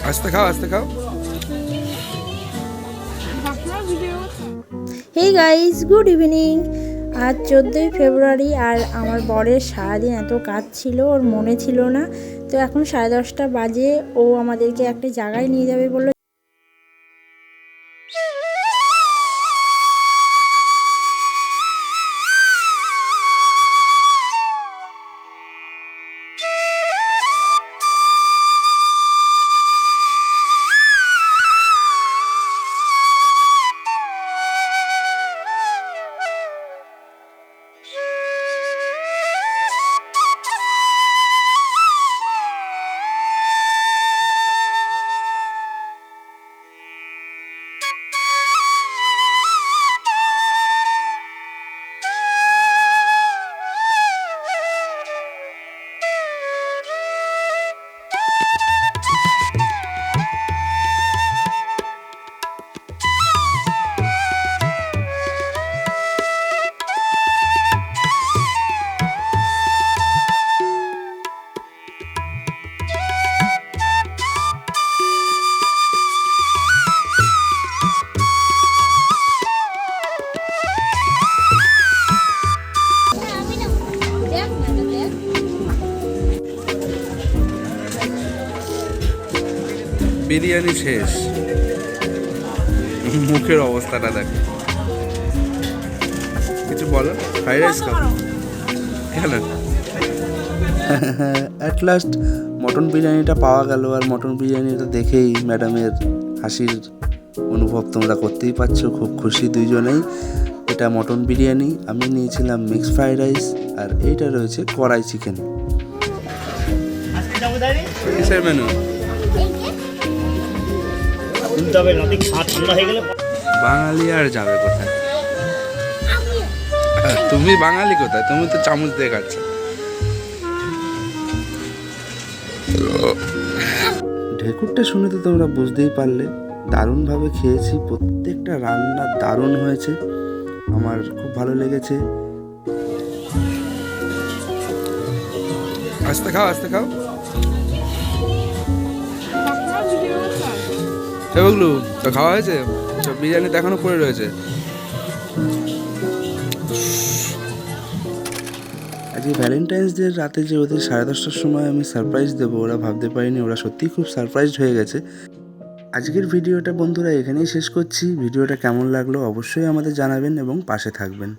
আস্তে খাও, আস্তে খাও। Hey guys, good evening. আজ 14ই ফেব্রুয়ারি আর আমার বরের সারাদিন এত কাজ ছিল, ওর মনে ছিল না। তো এখন 10:30 বাজে, ও আমাদেরকে একটা জায়গায় নিয়ে যাবে বললো। বিরিয়ানি শেষ, মুখের অবস্থাটা দেখ। কিছু বলো, ফ্রাইড রাইস খাও কেন? অ্যাট লাস্ট মটন বিরিয়ানিটা পাওয়া গেল, আর মটন বিরিয়ানিটা দেখেই ম্যাডামের হাসির অনুভব তোমরা করতেই পারছো। খুব খুশি দুইজনেই। এটা মটন বিরিয়ানি, আমি নিয়েছিলাম মিক্স ফ্রাইড রাইস, আর এইটা রয়েছে কড়াই চিকেন। কিসের মেনু? বাঙালি আর যাবে কোথায়? তুমি বাঙালি কোথায়? তুমি তো চামচ দিয়ে খাচ্ছ। ঢেকুরটা শুনে তো তোমরা বুঝতেই পারলে, দারুণভাবে খেয়েছি। প্রত্যেকটা রান্না দারুণ হয়েছে, আমার খুব ভালো লেগেছে। আস্তে খাও, আস্তে খাও। এগুলো তো খাওয়া হয়েছে, বিরিয়ানি তো এখনো পড়ে রয়েছে। আজকে ভ্যালেন্টাইন্স ডে রাতে যে ওদের 10:30টার সময় আমি সারপ্রাইজ দেবো, ওরা ভাবতে পারিনি, ওরা সত্যিই খুব সারপ্রাইজড হয়ে গেছে। আজকের ভিডিওটা বন্ধুরা এখানেই শেষ করছি। ভিডিওটা কেমন লাগলো অবশ্যই আমাদের জানাবেন এবং পাশে থাকবেন।